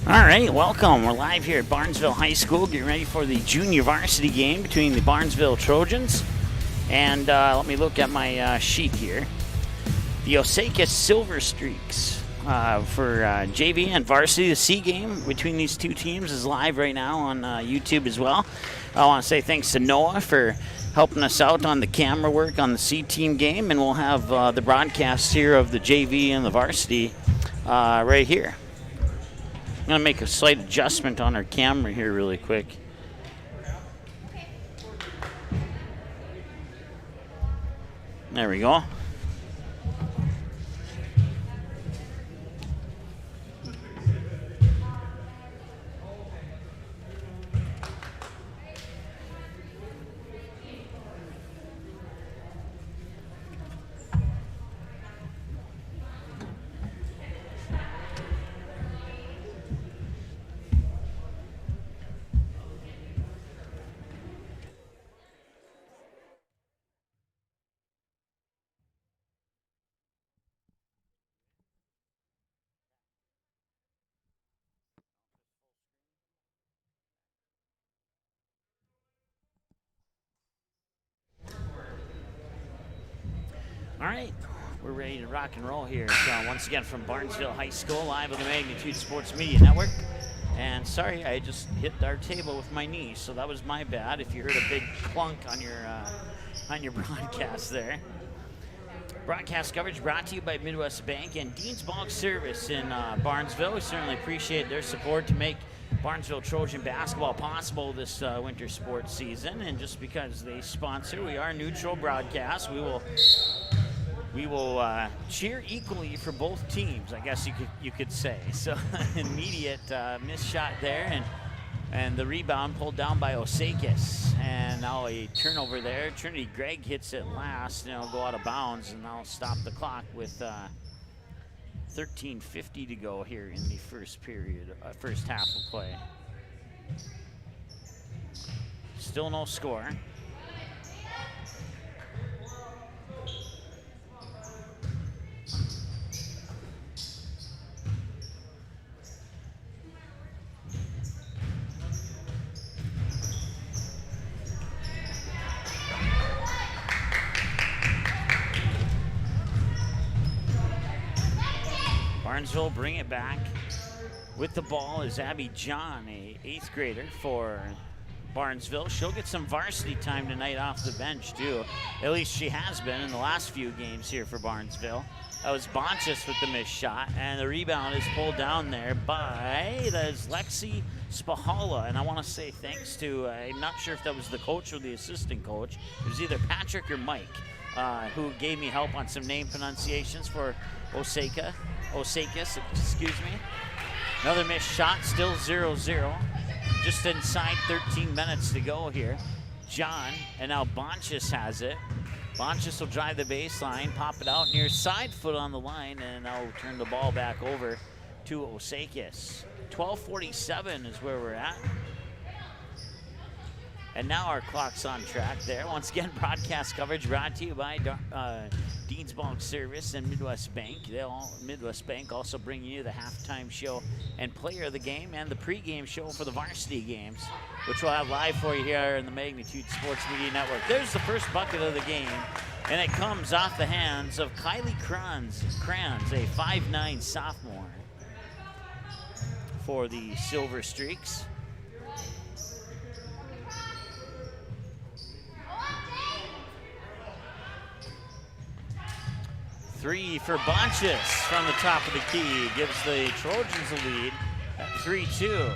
All right, welcome. We're live here at Barnesville High School, getting ready for the junior varsity game between the Barnesville Trojans and let me look at my sheet here. The Osakis Silver Streaks for JV and varsity. The C game between these two teams is live right now on YouTube as well. I want to say thanks to Noah for helping us out on the camera work on the C team game, and we'll have the broadcast here of the JV and the varsity right here. I'm going to make a slight adjustment on our camera here really quick. There we go. All right, we're ready to rock and roll here. So once again from Barnesville High School, live on the Magnitude Sports Media Network. And sorry, I just hit our table with my knee, so that was my bad. If you heard a big clunk on your broadcast there. Broadcast coverage brought to you by Midwest Bank and Dean's Bulk Service in Barnesville. We certainly appreciate their support to make Barnesville Trojan basketball possible this winter sports season. And just because they sponsor, we are a neutral broadcast. We will cheer equally for both teams, I guess you could say. So immediate missed shot there, and the rebound pulled down by Osakis. And now a turnover there. Trinity Gregg hits it last, and it'll go out of bounds, and that'll stop the clock with 13:50 to go here in the first period, first half of play. Still no score. Barnesville bring it back. With the ball is Abby John, a 8th grader for Barnesville. She'll get some varsity time tonight off the bench too. At least she has been in the last few games here for Barnesville. That was Bonchis with the missed shot, and the rebound is pulled down there by, that is Lexi Spahala. And I want to say thanks to, I'm not sure if that was the coach or the assistant coach. It was either Patrick or Mike who gave me help on some name pronunciations for Osakis, excuse me. Another missed shot, still 0-0. Just inside 13 minutes to go here. John, and now Bonchis has it. Bonchis will drive the baseline, pop it out near side foot on the line, and now turn the ball back over to Osakis. 12:47 is where we're at. And now our clock's on track there. Once again, broadcast coverage brought to you by Dean's Bulk Service and Midwest Bank. Midwest Bank also bringing you the halftime show and player of the game and the pregame show for the varsity games, which we'll have live for you here in the Magnitude Sports Media Network. There's the first bucket of the game, and it comes off the hands of Kylie Kranz, a 5'9" sophomore for the Silver Streaks. Three for Bonchis from the top of the key. Gives the Trojans a lead at 3-2.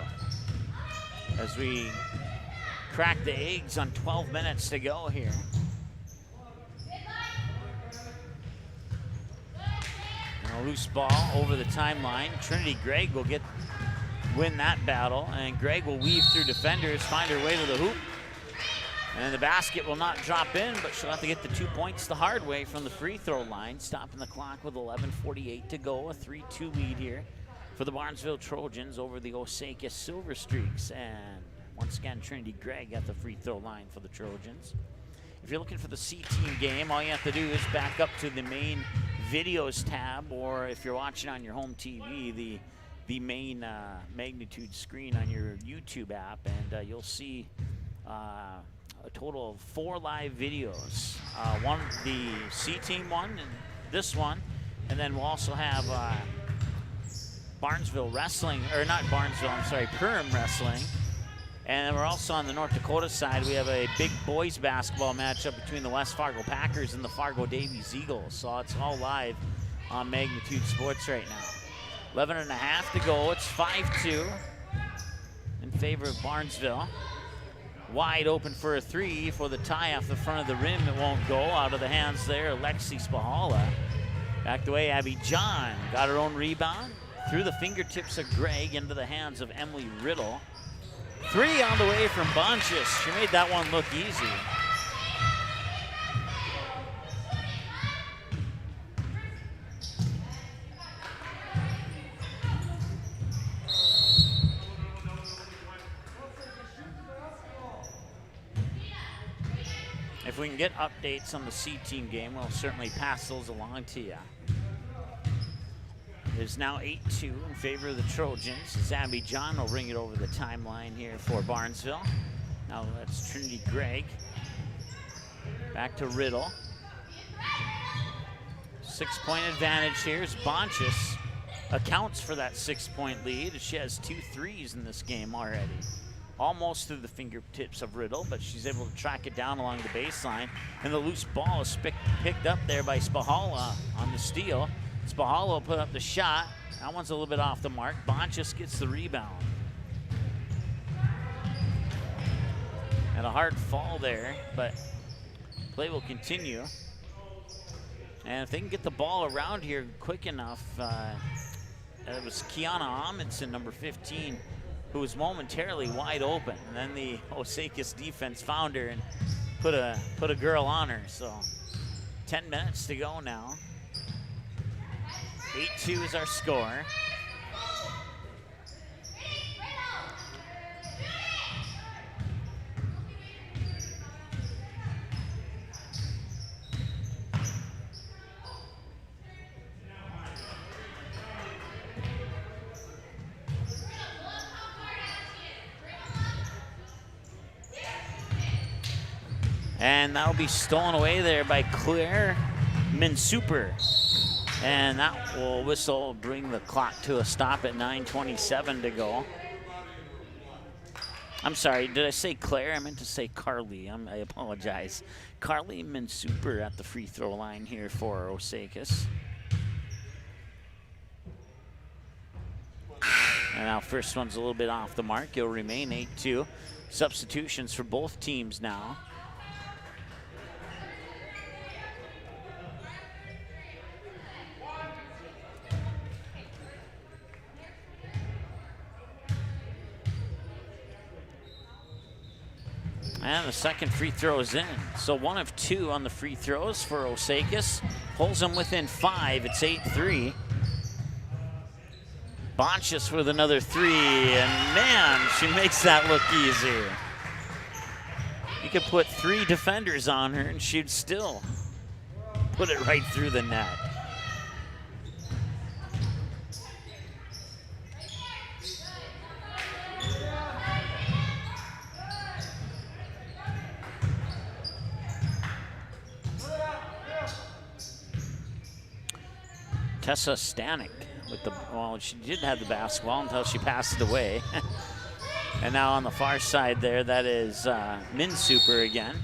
As we crack the eggs on 12 minutes to go here. And a loose ball over the timeline. Trinity Gregg will win that battle, and Gregg will weave through defenders, find her way to the hoop. And the basket will not drop in, but she'll have to get the 2 points the hard way from the free throw line, stopping the clock with 11:48 to go. A 3-2 lead here for the Barnesville Trojans over the Osakis Silver Streaks. And once again, Trinity Gregg at the free throw line for the Trojans. If you're looking for the C team game, all you have to do is back up to the main videos tab, or if you're watching on your home TV, the the main magnitude screen on your YouTube app, and you'll see a total of 4 live videos. One, the C team one, and this one, and then we'll also have Barnesville wrestling, or not Barnesville, I'm sorry, Perham wrestling. And then we're also on the North Dakota side. We have a big boys basketball matchup between the West Fargo Packers and the Fargo Davies Eagles. So it's all live on Magnitude Sports right now. 11.5 to go. It's 5-2 in favor of Barnesville. Wide open for a 3 for the tie off the front of the rim. It won't go. Out of the hands there, Alexi Spahala. Back the way, Abby John got her own rebound. Through the fingertips of Greg into the hands of Emily Riddle. 3 on the way from Bonchis. She made that one look easy. If we can get updates on the C team game, we'll certainly pass those along to you. It is now 8-2 in favor of the Trojans. Abby John will bring it over the timeline here for Barnesville. Now that's Trinity Gregg. Back to Riddle. 6-point advantage here as Bonchis accounts for that 6-point lead. She has 2 threes in this game already. Almost through the fingertips of Riddle, but she's able to track it down along the baseline. And the loose ball is picked up there by Spahala on the steal. Spahala put up the shot. That one's a little bit off the mark. Bonchis gets the rebound. And a hard fall there, but play will continue. And if they can get the ball around here quick enough, it was Kiana Amundsen, number 15, who was momentarily wide open. And then the Osakis defense found her and put a girl on her. So 10 minutes to go now. 8-2 is our score. And that'll be stolen away there by Claire Minsuper. And that will whistle, bring the clock to a stop at 9:27 to go. I'm sorry, did I say Claire? I meant to say Carly. I apologize. Carly Minsuper at the free throw line here for Osakis. And now first one's a little bit off the mark. It'll remain 8-2. Substitutions for both teams now. And the second free throw is in. So 1 of 2 on the free throws for Osakis. Pulls them within 5. It's 8-3. Bonchis with another 3. And man, she makes that look easy. You could put 3 defenders on her and she'd still put it right through the net. Tessa Stanek with the, well, she did have the basketball until she passed it away. And now on the far side there, that is Minsuper again.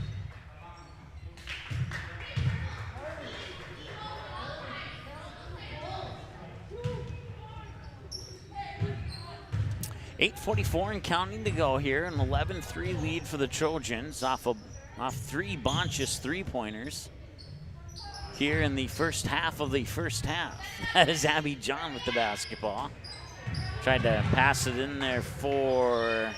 .8:44 and counting to go here. An 11-3 lead for the Trojans off 3 Bonchis 3-pointers. Here in the first half of the first half. That is Abby John with the basketball. Tried to pass it in there for,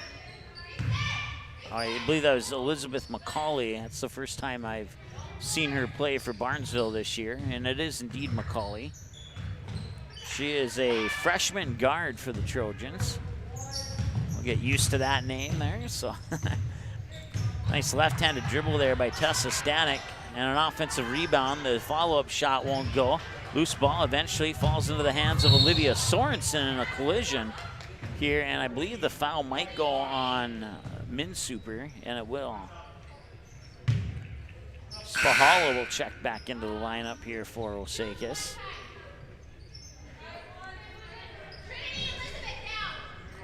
I believe that was Elizabeth McCauley. That's the first time I've seen her play for Barnesville this year, and it is indeed McCauley. She is a freshman guard for the Trojans. We'll get used to that name there. So nice left-handed dribble there by Tessa Stanek. And an offensive rebound. The follow-up shot won't go. Loose ball eventually falls into the hands of Olivia Sorensen in a collision here, and I believe the foul might go on Minsuper, and it will. Spahala will check back into the lineup here for Osakis.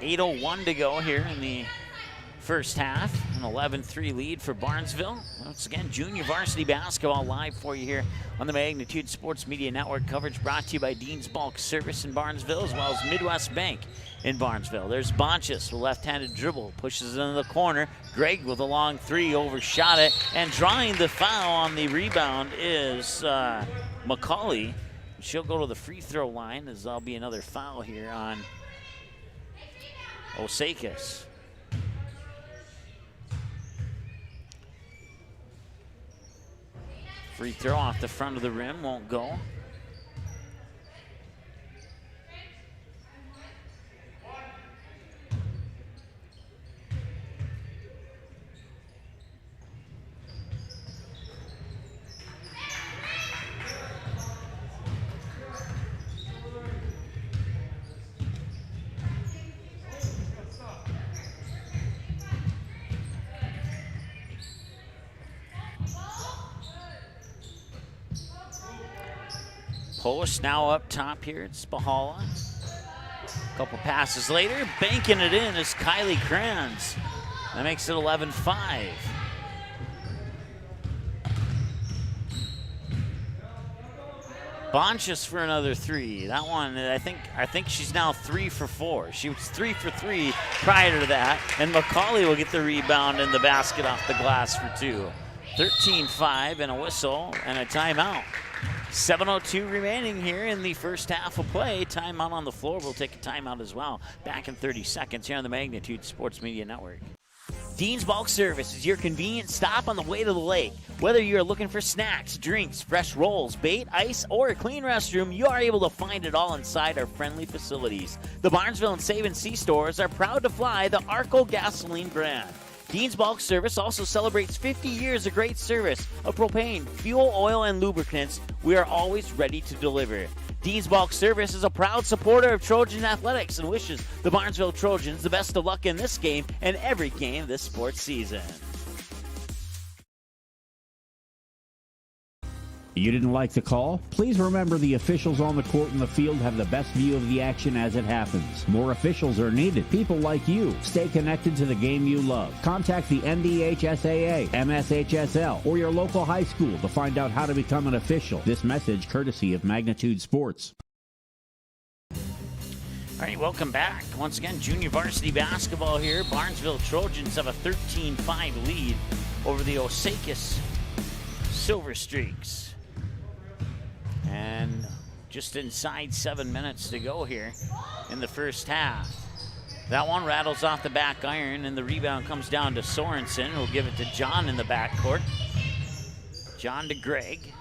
8:01 to go here in the first half. An 11-3 lead for Barnesville. Once again, junior varsity basketball live for you here on the Magnitude Sports Media Network. Coverage brought to you by Dean's Bulk Service in Barnesville, as well as Midwest Bank in Barnesville. There's Bonchis with left-handed dribble, pushes it into the corner. Greg with a long three, overshot it, and drawing the foul on the rebound is McCauley. She'll go to the free throw line, as there'll be another foul here on Osakis. Free throw off the front of the rim, won't go. Post now up top here. It's Spahala. A couple passes later, banking it in is Kylie Kranz. That makes it 11-5. Bonchis for another three. That one, I think she's now 3 for 4. She was 3 for 3 prior to that, and McCauley will get the rebound and the basket off the glass for 2. 13-5 and a whistle and a timeout. 7:02 remaining here in the first half of play. Timeout on the floor. We'll take a timeout as well. Back in 30 seconds here on the Magnitude Sports Media Network. Dean's Bulk Service is your convenient stop on the way to the lake. Whether you're looking for snacks, drinks, fresh rolls, bait, ice, or a clean restroom, you are able to find it all inside our friendly facilities. The Barnesville and Save & See stores are proud to fly the Arco gasoline brand. Dean's Bulk Service also celebrates 50 years of great service of propane, fuel, oil, and lubricants. We are always ready to deliver. Dean's Bulk Service is a proud supporter of Trojan Athletics and wishes the Barnesville Trojans the best of luck in this game and every game this sports season. You didn't like the call? Please remember the officials on the court and the field have the best view of the action as it happens. More officials are needed. People like you. Stay connected to the game you love. Contact the NDHSAA, MSHSL, or your local high school to find out how to become an official. This message courtesy of Magnitude Sports. All right, welcome back. Once again, junior varsity basketball here. Barnesville Trojans have a 13-5 lead over the Osakis Silver Streaks. And just inside 7 minutes to go here in the first half. That one rattles off the back iron, and the rebound comes down to Sorensen, who'll give it to John in the backcourt. John to Greg.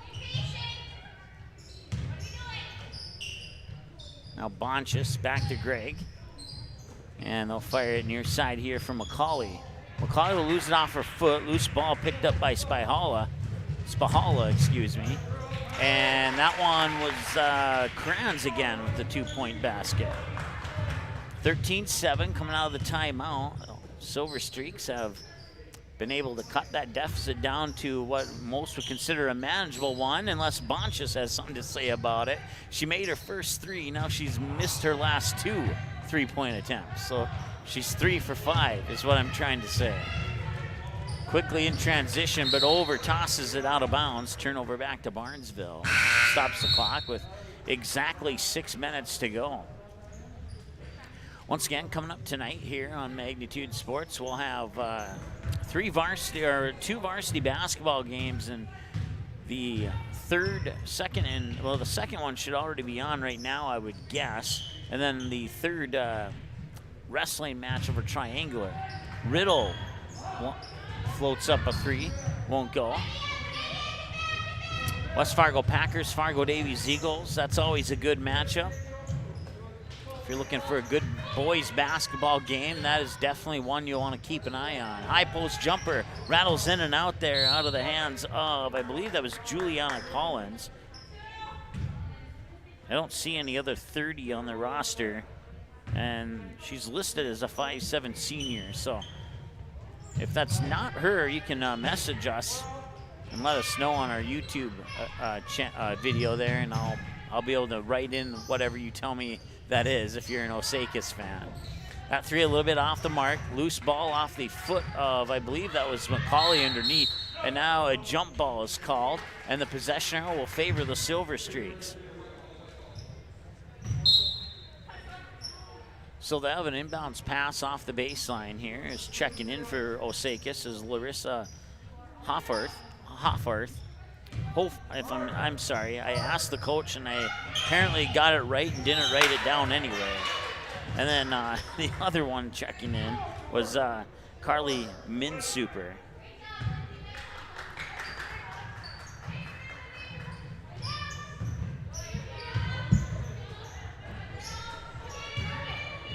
Now Bonchis back to Greg. And they'll fire it near side here from McCauley. McCauley will lose it off her foot. Loose ball picked up by Spahala, excuse me. And that one was Kranz again with the 2-point basket. 13-7 coming out of the timeout. Silver Streaks have been able to cut that deficit down to what most would consider a manageable one, unless Bonchis has something to say about it. She made her first 3. Now she's missed her last 2 3-point attempts. So she's 3 for 5 is what I'm trying to say. Quickly in transition, but over, tosses it out of bounds. Turnover back to Barnesville. Stops the clock with exactly 6 minutes to go. Once again, coming up tonight here on Magnitude Sports, we'll have 2 varsity basketball games, and the second one should already be on right now, I would guess. And then the third wrestling match over triangular. Riddle floats up a 3, won't go. West Fargo Packers, Fargo Davies Eagles. That's always a good matchup. If you're looking for a good boys basketball game, that is definitely one you'll want to keep an eye on. High post jumper rattles in and out there, out of the hands of, I believe that was Juliana Collins. I don't see any other 30 on the roster, and she's listed as a 5'7" senior. So if that's not her, you can message us and let us know on our YouTube video there, and I'll be able to write in whatever you tell me that is if you're an Osakis fan. That three a little bit off the mark. Loose ball off the foot of, I believe that was McCauley underneath. And now a jump ball is called, and the possession arrow will favor the Silver Streaks. So they have an inbounds pass off the baseline here. Is checking in for Osakis is Larissa Hoffarth. I'm sorry, I asked the coach and I apparently got it right and didn't write it down anyway. And then the other one checking in was Carly Minsuper.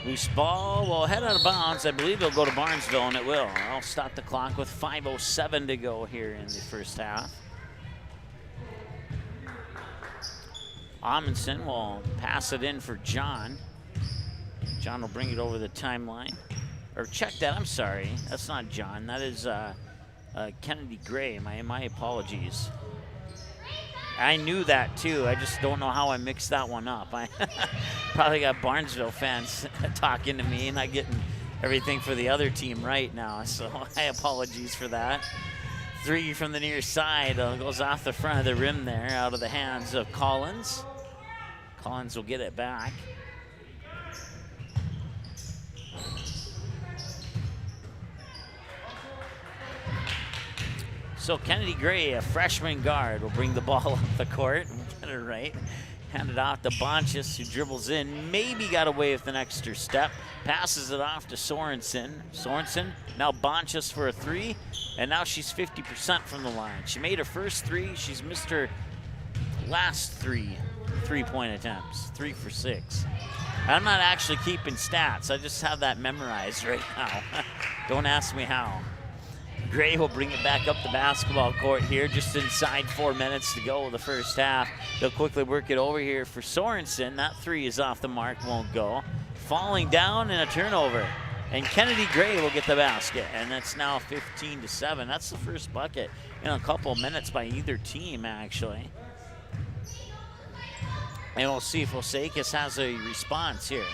Loose ball will head out of bounds. I believe it'll go to Barnesville, and it will. I'll stop the clock with 5:07 to go here in the first half. Amundsen will pass it in for John. John will bring it over the timeline. Or check that, I'm sorry. That's not John. That is Kennedy Gray. My apologies. I knew that too. I just don't know how I mixed that one up. I probably got Barnesville fans talking to me and not getting everything for the other team right now. So I apologize for that. Three from the near side goes off the front of the rim there, out of the hands of Collins. Collins will get it back. So Kennedy Gray, a freshman guard, will bring the ball up the court and get it right. Hand it off to Bonchis, who dribbles in. Maybe got away with an extra step. Passes it off to Sorensen. Sorensen, now Bonchis for a three. And now she's 50% from the line. She made her first three. She's missed her last three-point attempts. 3 for 6. I'm not actually keeping stats. I just have that memorized right now. Don't ask me how. Gray will bring it back up the basketball court here, just inside 4 minutes to go the first half. They'll quickly work it over here for Sorensen. That three is off the mark, won't go. Falling down and a turnover. And Kennedy Gray will get the basket, and that's now 15-7. That's the first bucket in a couple minutes by either team, actually. And we'll see if Osakis has a response here.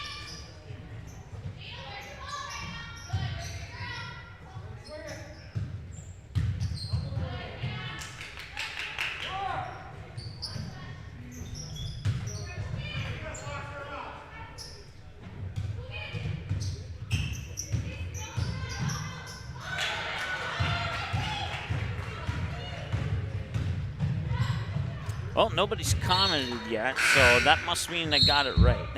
Well, nobody's commented yet, so that must mean they got it right.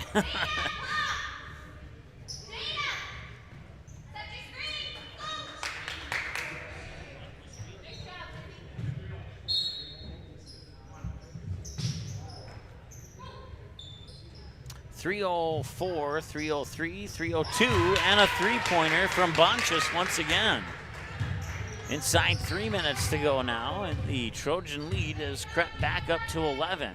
.304, 303, 302, and a three-pointer from Bonchis once again. Inside 3 minutes to go now, and the Trojan lead has crept back up to 11.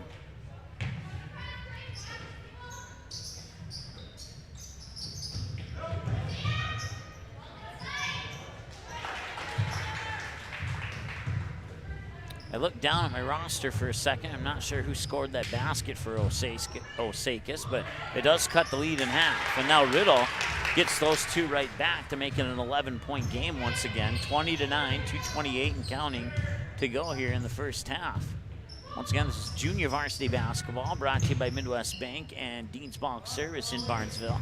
I looked down at my roster for a second. I'm not sure who scored that basket for Osakis, but it does cut the lead in half. And now Riddle gets those two right back to make it an 11-point game once again. 20-9, 2:28 and counting to go here in the first half. Once again, this is junior varsity basketball brought to you by Midwest Bank and Dean's Bulk Service in Barnesville.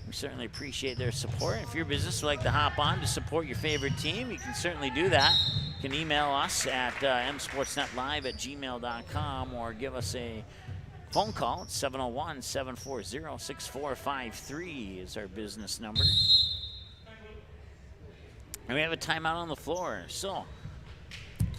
We certainly appreciate their support. If your business would like to hop on to support your favorite team, you can certainly do that. You can email us at msportsnetlive@gmail.com or give us a phone call at 701-740-6453 is our business number. And we have a timeout on the floor, so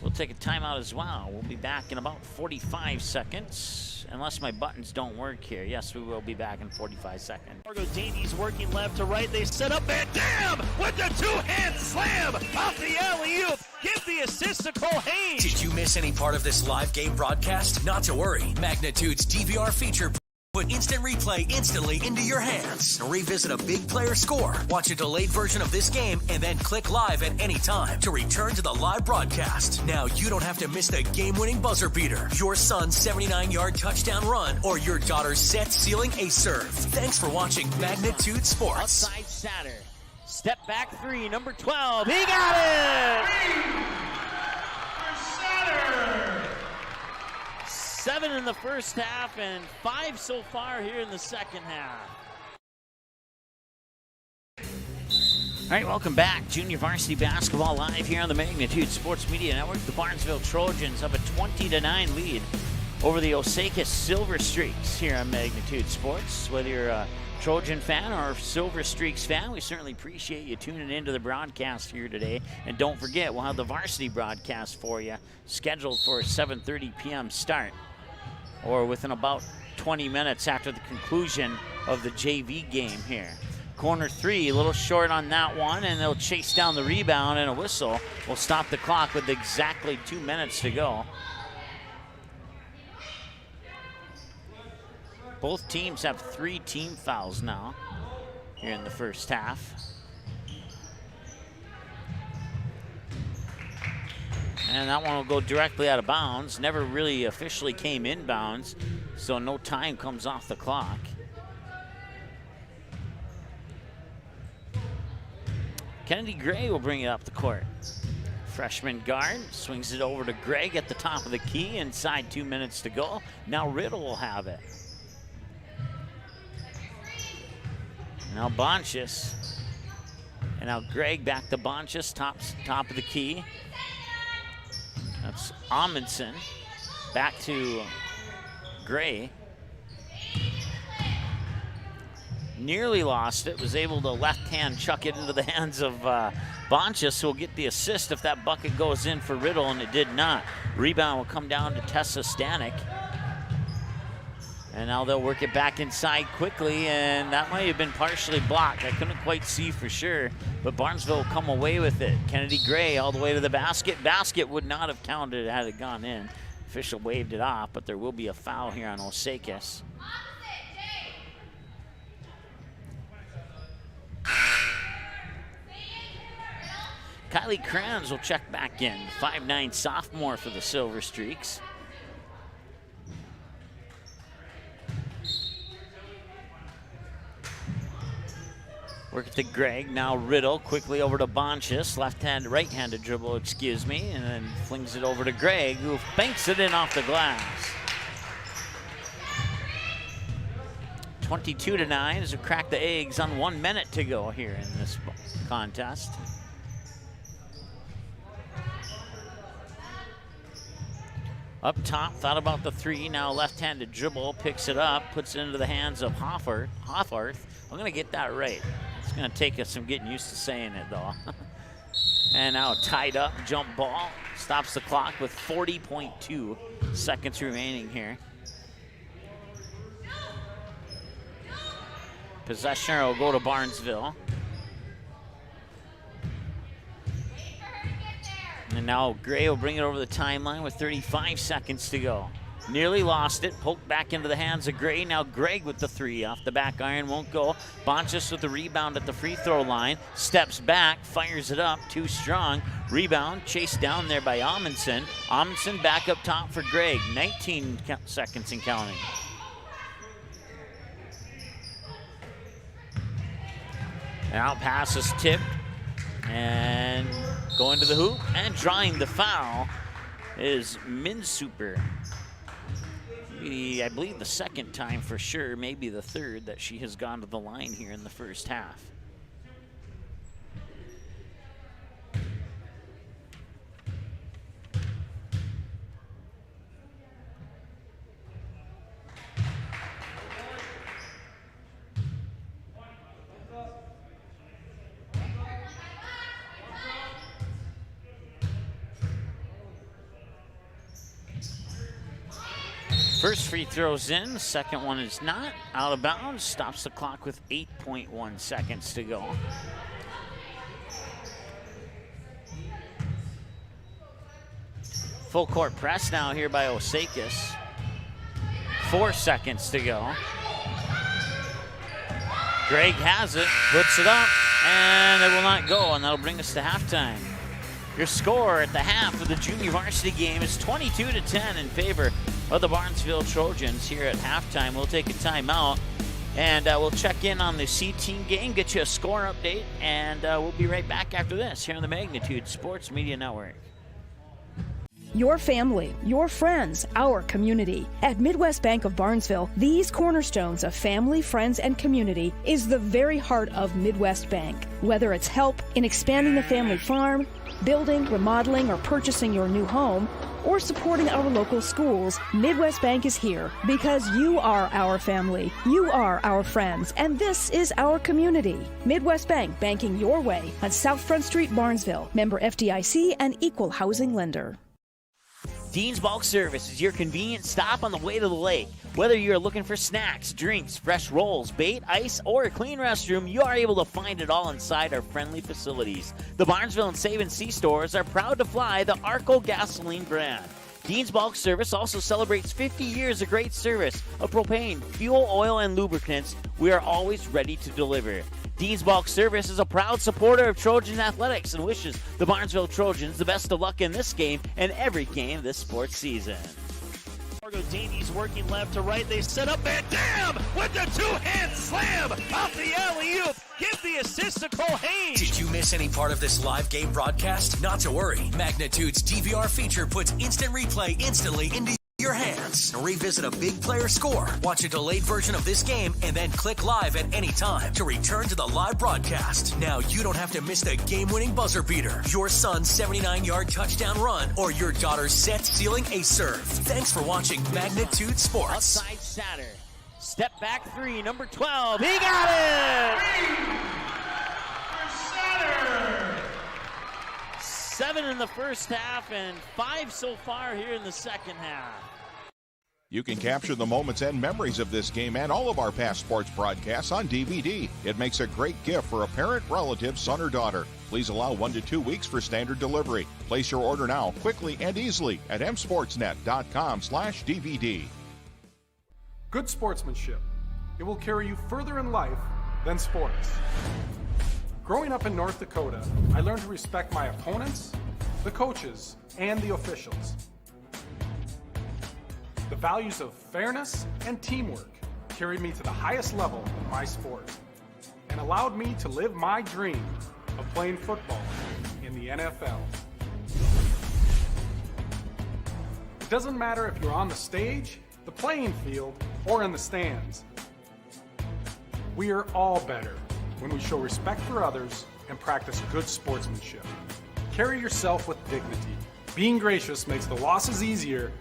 we'll take a timeout as well. We'll be back in about 45 seconds unless my buttons don't work here. Yes, we will be back in 45 seconds. Margot Davies working left to right. They set up Van Dam with the two-hand slam off the alley-oop. Give the assist to Cole Haynes. Did you miss any part of this live game broadcast? Not to worry. Magnitude's DVR feature put instant replay instantly into your hands. Revisit a big player score, watch a delayed version of this game, and then click live at any time to return to the live broadcast. Now you don't have to miss the game-winning buzzer beater, your son's 79-yard touchdown run, or your daughter's set-sealing ace serve. Thanks for watching Magnitude Sports. Outside Satter. Step back three, number 12. He got it! 7 in the first half and 5 so far here in the second half. All right, welcome back. Junior varsity basketball live here on the Magnitude Sports Media Network. The Barnesville Trojans have a 20-9 lead over the Osakis Silver Streaks here on Magnitude Sports. Whether you're a Trojan fan or a Silver Streaks fan, we certainly appreciate you tuning into the broadcast here today. And don't forget, we'll have the varsity broadcast for you scheduled for a 7:30 p.m. start, or within about 20 minutes after the conclusion of the JV game here. Corner three, a little short on that one, and they'll chase down the rebound, and a whistle will stop the clock with exactly 2 minutes to go. Both teams have 3 team fouls now here in the first half. And that one will go directly out of bounds. Never really officially came inbounds, so no time comes off the clock. Kennedy Gray will bring it up the court. Freshman guard swings it over to Greg at the top of the key. Inside 2 minutes to go. Now Riddle will have it. Now Bonchis. And now Greg back to Bonchis, top of the key. That's Amundsen. Back to Gray. Nearly lost it, was able to left hand chuck it into the hands of Bonchis, who will get the assist if that bucket goes in for Riddle, and it did not. Rebound will come down to Tessa Stanek. And now they'll work it back inside quickly, and that might have been partially blocked. I couldn't quite see for sure, but Barnesville will come away with it. Kennedy Gray all the way to the basket. Basket would not have counted had it gone in. Official waved it off, but there will be a foul here on Osakis. Kylie Kranz will check back in. 5'9" sophomore for the Silver Streaks. Work it to Greg, now Riddle, quickly over to Bonchis, right-handed dribble, excuse me, and then flings it over to Greg, who banks it in off the glass. 22-9 as we crack the eggs on 1 minute to go here in this contest. Up top, thought about the three, now left-handed dribble, picks it up, puts it into the hands of Hoffarth. I'm gonna get that right. It's gonna take us some getting used to saying it though. And now tied up, jump ball, stops the clock with 40.2 seconds remaining here. Possession will go to Barnesville. And now Gray will bring it over the timeline with 35 seconds to go. Nearly lost it, poked back into the hands of Gray. Now Greg with the three off the back iron, won't go. Bonchis with the rebound at the free throw line. Steps back, fires it up, too strong. Rebound, chased down there by Amundsen. Amundsen back up top for Greg, 19 seconds and counting. Now pass is tipped and going to the hoop and drawing the foul is Minsuper. I believe the second time for sure, maybe the third, that she has gone to the line here in the first half. First free throw's in, the second one is not. Out of bounds, stops the clock with 8.1 seconds to go. Full court press now here by Osakis. 4 seconds to go. Greg has it, puts it up, and it will not go, and that'll bring us to halftime. Your score at the half of the junior varsity game is 22-10 in favor of the Barnesville Trojans. Here at halftime, we'll take a timeout, and we'll check in on the C-team game, get you a score update, and we'll be right back after this here on the Magnitude Sports Media Network. Your family, your friends, our community. At Midwest Bank of Barnesville, these cornerstones of family, friends, and community is the very heart of Midwest Bank. Whether it's help in expanding the family farm, building, remodeling, or purchasing your new home, or supporting our local schools, Midwest Bank is here because you are our family, you are our friends, and this is our community. Midwest Bank, banking your way on South Front Street, Barnesville. Member FDIC and equal housing lender. Dean's Bulk Service is your convenient stop on the way to the lake. Whether you're looking for snacks, drinks, fresh rolls, bait, ice, or a clean restroom, you are able to find it all inside our friendly facilities. The Barnesville and Save & See stores are proud to fly the Arco gasoline brand. Dean's Bulk Service also celebrates 50 years of great service of propane, fuel, oil, and lubricants. We are always ready to deliver. Dean's Bulk Service is a proud supporter of Trojan athletics and wishes the Barnesville Trojans the best of luck in this game and every game this sports season. Margo Davies working left to right. They set up Van Dam with the two-hand slam off the alley-oop. Give the assist to Cole Haynes. Did you miss any part of this live game broadcast? Not to worry. Magnitude's DVR feature puts instant replay instantly into your hands. Revisit a big player score, watch a delayed version of this game, and then click live at any time to return to the live broadcast. Now you don't have to miss the game-winning buzzer beater, your son's 79-yard touchdown run, or your daughter's set-sealing ace serve. Thanks for watching Magnitude Sports. Outside Satter. Step back three, number 12. He got it! 7 in the first half and 5 so far here in the second half. You can capture the moments and memories of this game and all of our past sports broadcasts on DVD. It makes a great gift for a parent, relative, son, or daughter. Please allow 1 to 2 weeks for standard delivery. Place your order now, quickly and easily at msportsnet.com/DVD. Good sportsmanship. It will carry you further in life than sports. Growing up in North Dakota, I learned to respect my opponents, the coaches, and the officials. The values of fairness and teamwork carried me to the highest level of my sport and allowed me to live my dream of playing football in the NFL. It doesn't matter if you're on the stage, the playing field, or in the stands. We are all better when we show respect for others and practice good sportsmanship. Carry yourself with dignity. Being gracious makes the losses easier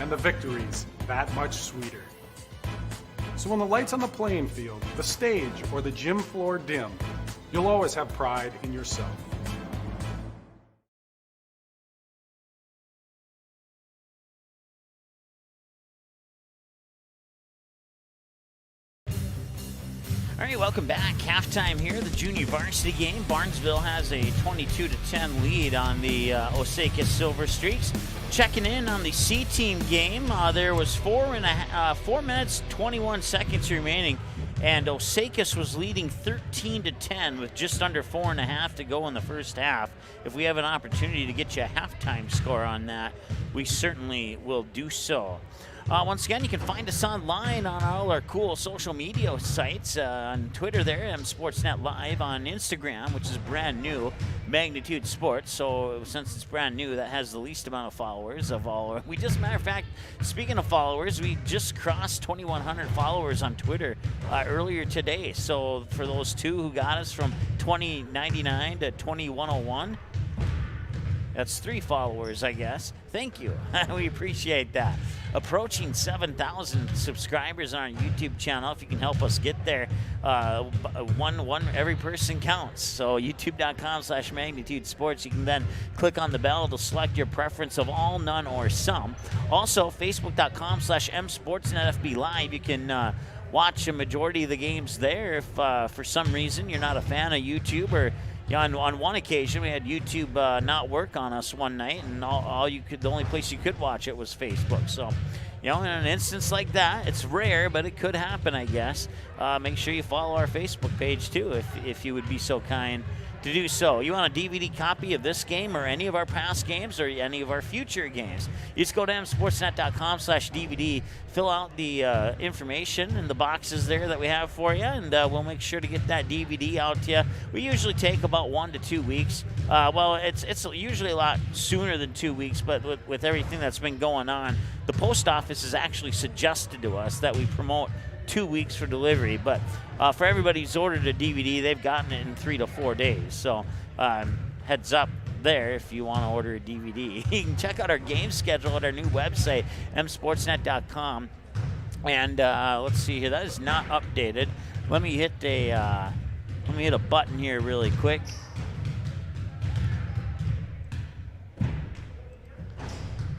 and the victories that much sweeter. So when the lights on the playing field, the stage, or the gym floor dim, you'll always have pride in yourself. All right, welcome back. Halftime here, the junior varsity game. Barnesville has a 22-10 lead on the Osakis Silver Streaks. Checking in on the C-team game, there was 4 minutes, 21 seconds remaining, and Osakis was leading 13-10 with just under 4.5 to go in the first half. If we have an opportunity to get you a halftime score on that, we certainly will do so. Once again, you can find us online on all our cool social media sites. On Twitter there, Sportsnet Live. On Instagram, which is brand new, Magnitude Sports. So since it's brand new, that has the least amount of followers of all. We just, matter of fact, speaking of followers, we just crossed 2,100 followers on Twitter earlier today. So for those two who got us from 2099 to 2101, that's 3 followers, I guess. Thank you. We appreciate that. approaching 7,000 subscribers on our YouTube channel. If you can help us get there, every person counts. So youtube.com/Magnitude Sports. You can then click on the bell to select your preference of all, none, or some. Also, facebook.com/MSportsNetFB Live. You can watch a majority of the games there. If for some reason you're not a fan of YouTube, or on one occasion we had YouTube not work on us one night, and the only place you could watch it was Facebook. So, in an instance like that, it's rare, but it could happen, I guess. Make sure you follow our Facebook page too, if you would be so kind to do so. You want a DVD copy of this game or any of our past games or any of our future games, you just go to msportsnet.com/DVD, fill out the information in the boxes there that we have for you, and we'll make sure to get that DVD out to you. We usually take about 1 to 2 weeks. Well, it's usually a lot sooner than 2 weeks, but with everything that's been going on, the post office has actually suggested to us that we promote 2 weeks for delivery, but for everybody who's ordered a DVD, they've gotten it in 3 to 4 days. So heads up there if you want to order a DVD. You can check out our game schedule at our new website, msportsnet.com. And let's see here, that is not updated. Let me hit a button here really quick.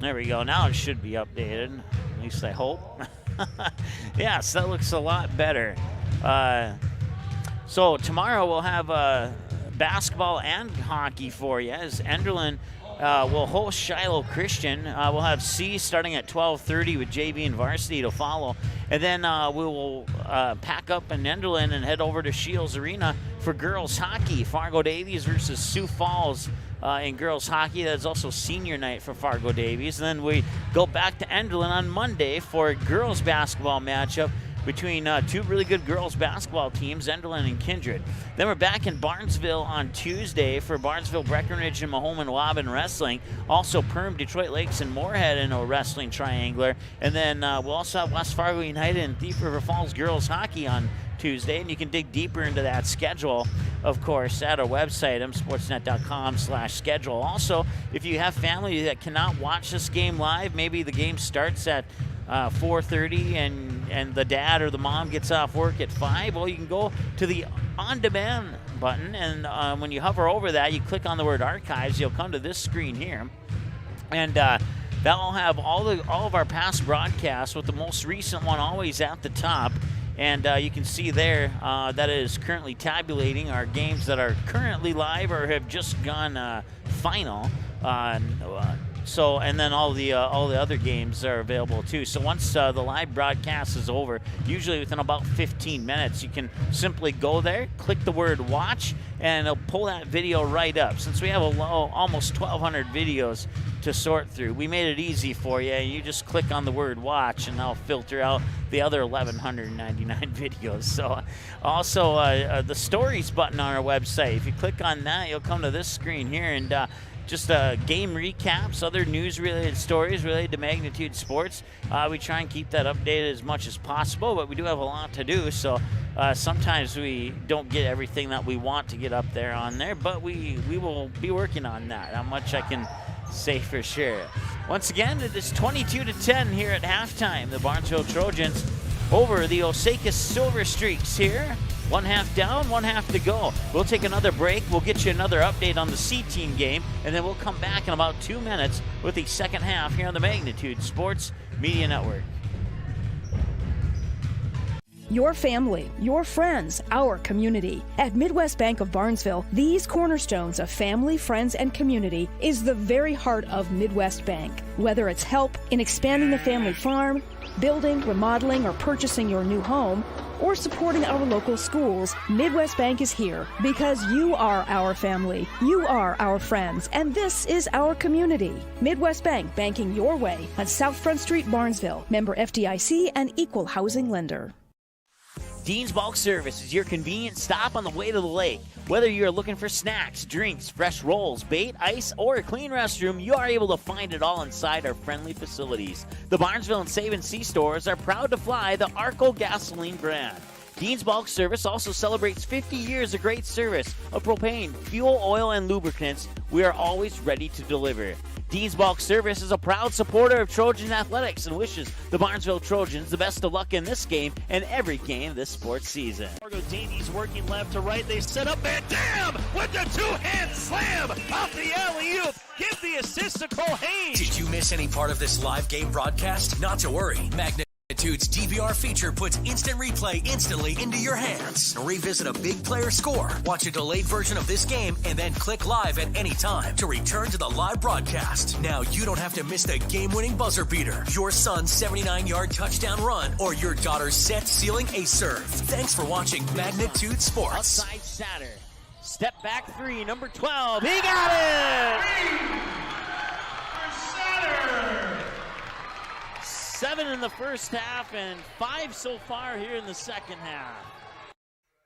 There we go. Now it should be updated. At least I hope. Yes, that looks a lot better. So tomorrow we'll have basketball and hockey for you, as Enderlin will host Shiloh Christian. We'll have C starting at 12:30 with JV and varsity to follow. And then we will pack up in Enderlin and head over to Shields Arena for girls hockey. Fargo Davies versus Sioux Falls in girls hockey. That's also senior night for Fargo Davies. And then we go back to Enderlin on Monday for a girls basketball matchup between two really good girls basketball teams, Enderlin and Kindred. Then we're back in Barnesville on Tuesday for Barnesville, Breckenridge, and Mahoman Waban Wrestling. Also Perm, Detroit Lakes, and Moorhead in a wrestling triangular. And then we'll also have West Fargo United and Thief River Falls girls hockey on Tuesday, and you can dig deeper into that schedule, of course, at our website, msportsnet.com/schedule. Also, if you have family that cannot watch this game live, maybe the game starts at 4:30 and the dad or the mom gets off work at 5, well, you can go to the on-demand button, and when you hover over that, you click on the word archives, you'll come to this screen here, and that'll have all of our past broadcasts, with the most recent one always at the top. And you can see there that it is currently tabulating our games that are currently live or have just gone final. And then all the other games are available too. So once the live broadcast is over, usually within about 15 minutes, you can simply go there, click the word watch, and it'll pull that video right up. Since we have almost 1,200 videos to sort through, we made it easy for you. You just click on the word watch, and that'll filter out the other 1,199 videos. So also the stories button on our website, if you click on that, you'll come to this screen here, and just game recaps, other news-related stories related to Magnitude Sports. We try and keep that updated as much as possible, but we do have a lot to do, so sometimes we don't get everything that we want to get up there on there, but we will be working on that. How much I can say for sure. Once again, it is 22-10 here at halftime. The Barnesville Trojans over the Osakis Silver Streaks here. 1 half down, 1 half to go. We'll take another break. We'll get you another update on the C-Team game, and then we'll come back in about 2 minutes with the second half here on the Magnitude Sports Media Network. Your family, your friends, our community. At Midwest Bank of Barnesville, these cornerstones of family, friends, and community is the very heart of Midwest Bank. Whether it's help in expanding the family farm, building, remodeling, or purchasing your new home, or supporting our local schools, Midwest Bank is here because you are our family, you are our friends, and this is our community. Midwest Bank, banking your way on South Front Street, Barnesville. Member FDIC and equal housing lender. Dean's Bulk Service is your convenient stop on the way to the lake. Whether you're looking for snacks, drinks, fresh rolls, bait, ice, or a clean restroom, you are able to find it all inside our friendly facilities. The Barnesville and Save and Sea stores are proud to fly the Arco gasoline brand. Dean's Bulk Service also celebrates 50 years of great service of propane, fuel, oil, and lubricants. We are always ready to deliver. Dean's Bulk Service is a proud supporter of Trojan Athletics and wishes the Barnesville Trojans the best of luck in this game and every game this sports season. Margo Davies working left to right. They set up Van Dam with the two-hand slam off the alley-oop. Give the assist to Cole Hayes. Did you miss any part of this live game broadcast? Not to worry. Magnitude's DVR feature puts instant replay instantly into your hands. Revisit a big player score, watch a delayed version of this game, and then click live at any time to return to the live broadcast. Now you don't have to miss the game-winning buzzer beater, your son's 79-yard touchdown run, or your daughter's set-sealing ace serve. Thanks for watching Magnitude Sports. Outside Satter. Step back three, number 12. He got it! 7 in the first half and 5 so far here in the second half.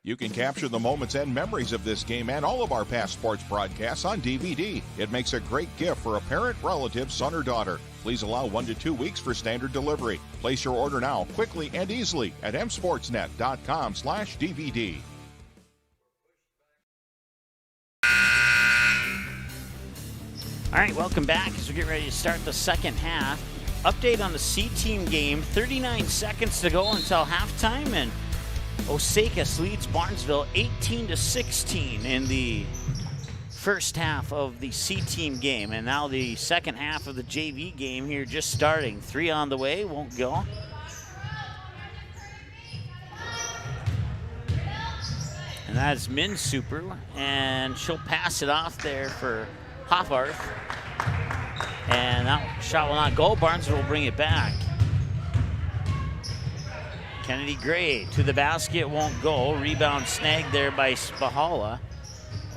You can capture the moments and memories of this game and all of our past sports broadcasts on DVD. It makes a great gift for a parent, relative, son, or daughter. Please allow 1 to 2 weeks for standard delivery. Place your order now, quickly and easily at msportsnet.com/DVD. All right, welcome back as we get ready to start the second half. Update on the C-Team game, 39 seconds to go until halftime, and Osakis leads Barnesville 18-16 in the first half of the C-Team game. And now the second half of the JV game here just starting. 3 on the way, won't go. And that is Min Super, and she'll pass it off there for Hoffarth. And that shot will not go. Barnesville will bring it back. Kennedy Gray to the basket, won't go. Rebound snagged there by Spahala.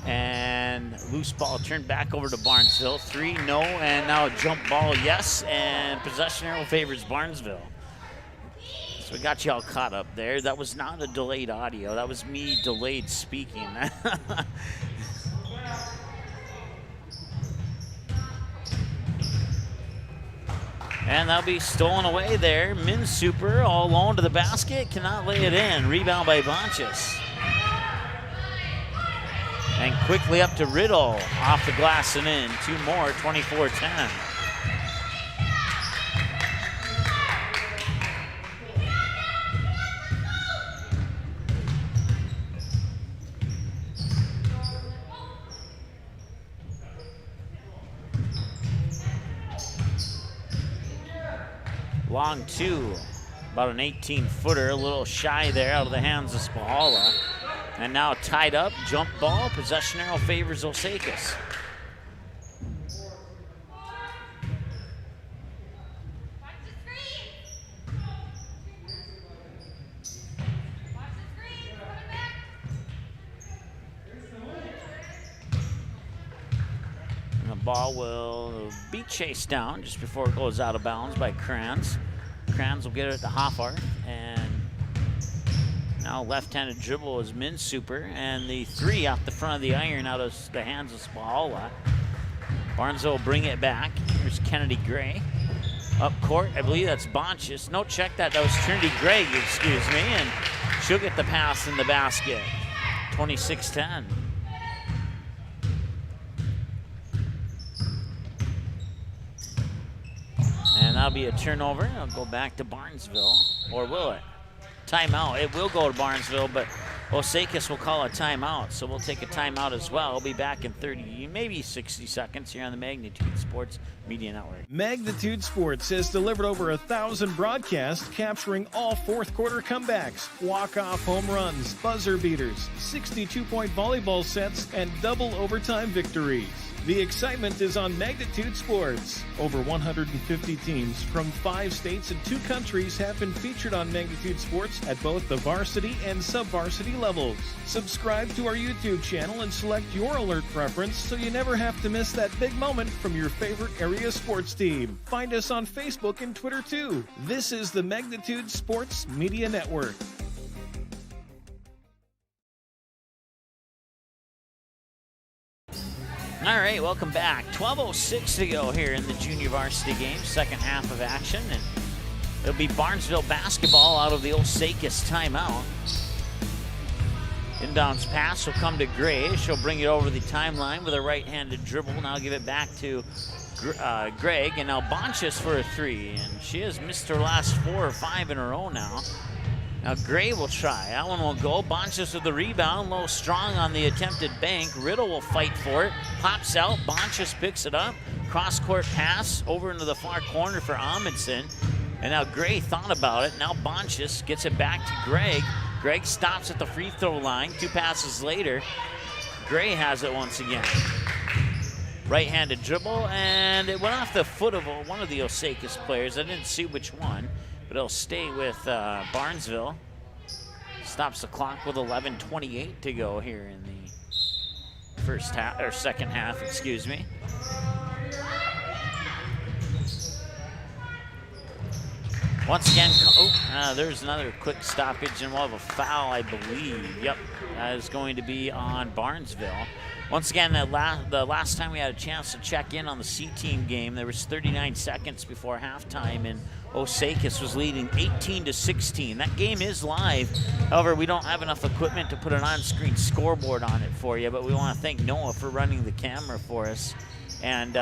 And loose ball turned back over to Barnesville. 3, no, and now a jump ball, yes. And possession arrow favors Barnesville. So we got you all caught up there. That was not a delayed audio. That was me delayed speaking. And that'll be stolen away there. Min Super all alone to the basket. Cannot lay it in. Rebound by Bonchis. And quickly up to Riddle. Off the glass and in. 2 more, 24-10. Long 2, about an 18-footer, a little shy there out of the hands of Spahala. And now tied up, jump ball, possession arrow favors Osakis. And the ball will be chased down just before it goes out of bounds by Kranz. Kranz will get it to Hoffarth, and now left-handed dribble is Min Super, and the 3 off the front of the iron out of the hands of Spahala. Barnesville will bring it back. Here's Kennedy Gray. Up court, I believe that's Bonchis. No, check that. That was Trinity Gray, excuse me, and she'll get the pass in the basket. 26-10. And that'll be a turnover. It'll go back to Barnesville, or will it? Timeout. It will go to Barnesville, but Osakis will call a timeout, so we'll take a timeout as well. We'll be back in 30, maybe 60 seconds here on the Magnitude Sports Media Network. Magnitude Sports has delivered over 1,000 broadcasts capturing all fourth quarter comebacks, walk-off home runs, buzzer beaters, 62-point volleyball sets, and double overtime victories. The excitement is on Magnitude Sports. Over 150 teams from 5 states and 2 countries have been featured on Magnitude Sports at both the varsity and sub-varsity levels. Subscribe to our YouTube channel and select your alert preference so you never have to miss that big moment from your favorite area sports team. Find us on Facebook and Twitter too. This is the Magnitude Sports Media Network. All right, welcome back. 12:06 to go here in the junior varsity game, second half of action, and it'll be Barnesville basketball out of the Osakis timeout. Inbounds pass will come to Gray. She'll bring it over the timeline with a right-handed dribble. Now give it back to Greg, and now Bonchis for a 3, and she has missed her last 4 or 5 in a row now. Now Gray will try. That one will go. Bonchis with the rebound. Low strong on the attempted bank. Riddle will fight for it. Pops out. Bonchis picks it up. Cross-court pass over into the far corner for Amundsen. And now Gray thought about it. Now Bonchis gets it back to Greg. Greg stops at the free throw line. 2 passes later, Gray has it once again. Right-handed dribble, and it went off the foot of one of the Osakis players. I didn't see which one, but it'll stay with Barnesville. Stops the clock with 11:28 to go here in the first half, or second half, excuse me. Once again, there's another quick stoppage, and we'll have a foul, I believe. Yep, that is going to be on Barnesville. Once again, the last time we had a chance to check in on the C-team game, there was 39 seconds before halftime, and Osakis was leading 18-16. That game is live. However, we don't have enough equipment to put an on-screen scoreboard on it for you, but we want to thank Noah for running the camera for us. And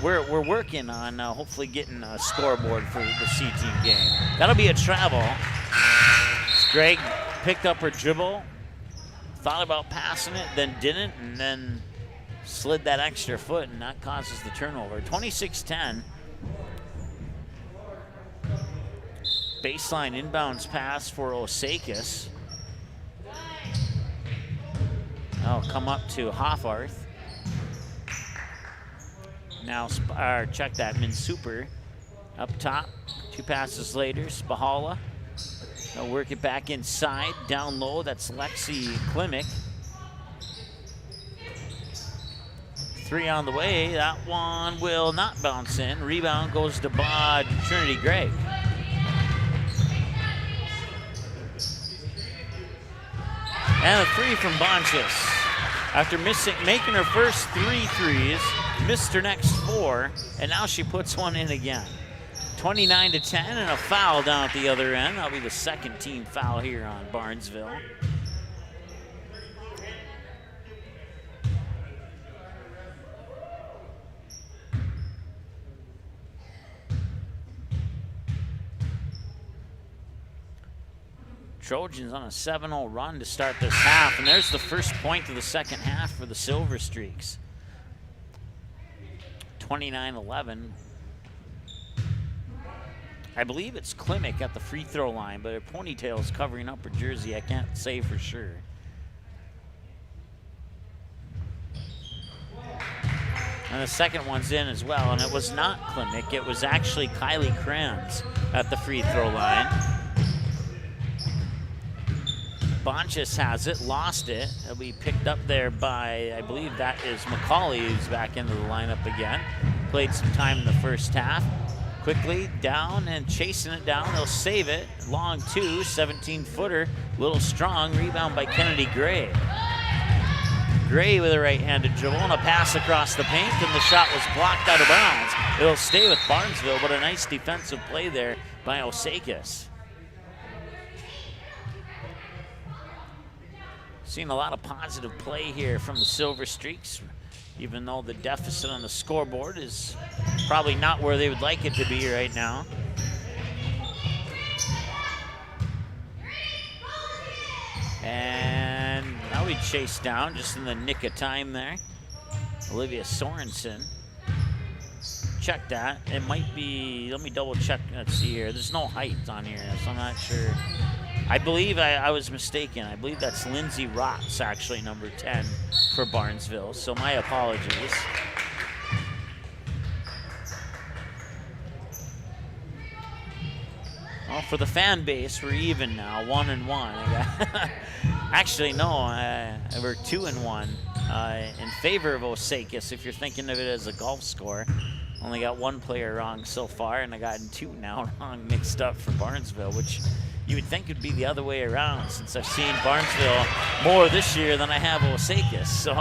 we're working on hopefully getting a scoreboard for the C-team game. That'll be a travel. Greg picked up her dribble, thought about passing it, then didn't, and then slid that extra foot, and that causes the turnover. 26-10. Baseline inbounds pass for Osakis. That'll come up to Hoffarth. Now, check that, Minsuper up top. 2 passes later, Spahala. They'll work it back inside, down low. That's Lexi Klimek. 3 on the way. That one will not bounce in. Rebound goes to Trinity Gregg. And a 3 from Bonchis. After making her first 3 threes, missed her next 4, and now she puts one in again. 29-10, and a foul down at the other end. That'll be the second team foul here on Barnesville. Trojans on a 7-0 run to start this half, and there's the first point of the second half for the Silver Streaks. 29-11. I believe it's Klimek at the free throw line, but her ponytail is covering up her jersey. I can't say for sure. And the second one's in as well, and it was not Klimek. It was actually Kylie Kranz at the free throw line. Bonchis has it, lost it. It'll be picked up there by, I believe that is McCauley, who's back into the lineup again. Played some time in the first half. Quickly down and chasing it down. They'll save it. Long 2, 17-footer. Little strong. Rebound by Kennedy Gray. Gray with a right-handed dribble and a pass across the paint, and the shot was blocked out of bounds. It'll stay with Barnesville, but a nice defensive play there by Osakis. Seeing a lot of positive play here from the Silver Streaks, even though the deficit on the scoreboard is probably not where they would like it to be right now. And now we chase down just in the nick of time there. Olivia Sorensen. Check that. It might be, let me double check. Let's see here. There's no height on here, so I'm not sure. I believe I was mistaken. I believe that's Lindsay Rotz, actually, number 10 for Barnesville. So my apologies. Well, for the fan base, we're even now, 1-1. Actually, no, we're 2-1 in favor of Osakis. If you're thinking of it as a golf score, only got 1 player wrong so far, and I gotten 2 now wrong mixed up for Barnesville, which you would think would be the other way around, since I've seen Barnesville more this year than I have Osakis. So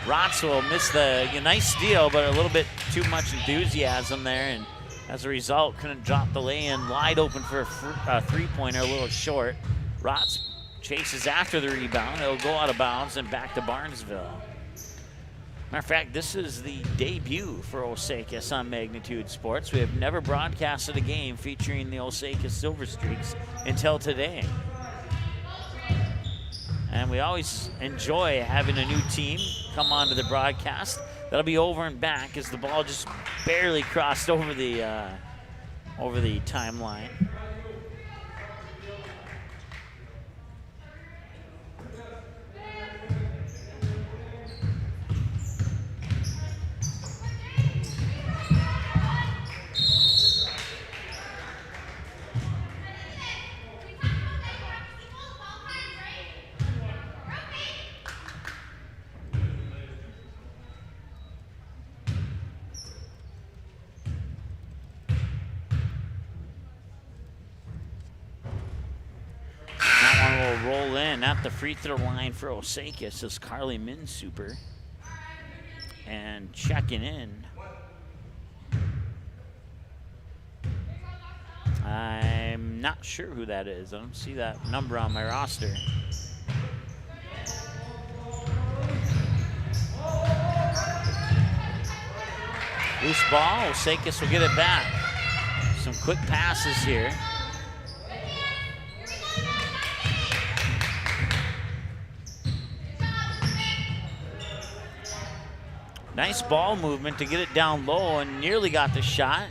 Rotz will miss the nice steal, but a little bit too much enthusiasm there, and as a result, couldn't drop the lay-in. Wide open for a three-pointer, a little short. Rotz chases after the rebound. It'll go out of bounds and back to Barnesville. Matter of fact, this is the debut for Osakis on Magnitude Sports. We have never broadcasted a game featuring the Osakis Silver Streaks until today. And we always enjoy having a new team come onto the broadcast. That'll be over and back as the ball just barely crossed over the timeline. Roll in at the free throw line for Osakis is Carly Minsuper. And checking in, I'm not sure who that is. I don't see that number on my roster. Loose ball, Osakis will get it back. Some quick passes here. Nice ball movement to get it down low and nearly got the shot.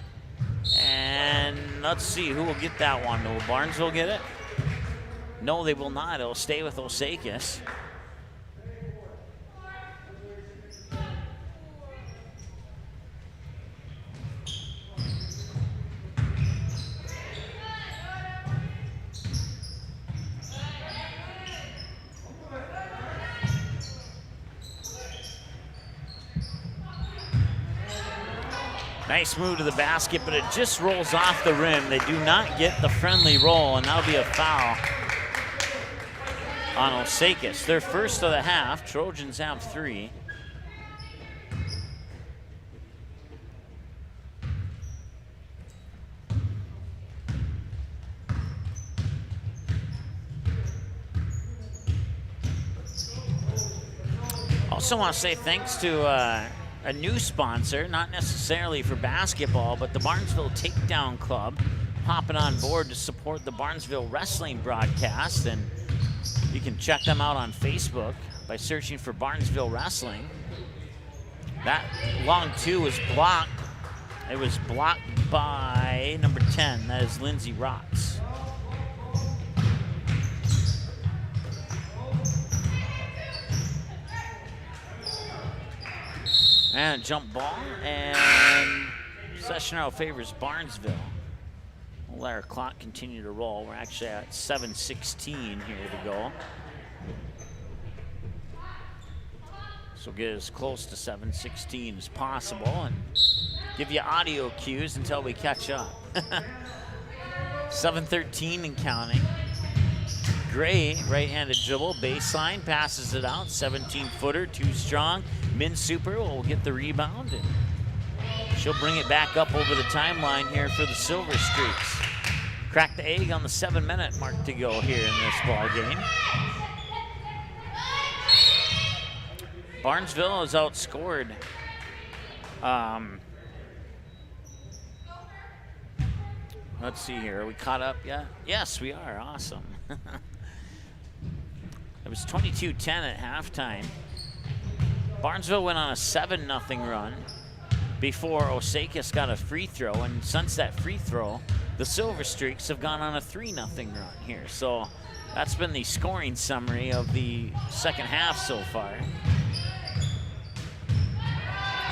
And let's see who will get that one. Will Barnesville get it? No, they will not. It'll stay with Osakis. Nice move to the basket, but it just rolls off the rim. They do not get the friendly roll, and that'll be a foul on Osakis. Their first of the half. Trojans have 3. Also want to say thanks to a new sponsor, not necessarily for basketball, but the Barnesville Takedown Club, hopping on board to support the Barnesville wrestling broadcast. And you can check them out on Facebook by searching for Barnesville Wrestling. That long 2 was blocked. It was blocked by number 10, that is Lindsay Rotz. And a jump ball, and possession arrow favors Barnesville. We'll let our clock continue to roll. We're actually at 7:16 here to go. So get as close to 7:16 as possible and give you audio cues until we catch up. 7:13 and counting. Gray, right-handed dribble, baseline, passes it out, 17-footer, too strong. Minsuper will get the rebound, and she'll bring it back up over the timeline here for the Silver Streaks. Crack the egg on the 7-minute mark to go here in this ball game. Barnesville is outscored. Let's see here, are we caught up yet? Yes, we are, awesome. It was 22-10 at halftime. Barnesville went on a 7-0 run before Osakis got a free throw, and since that free throw, the Silver Streaks have gone on a 3-0 run here. So that's been the scoring summary of the second half so far.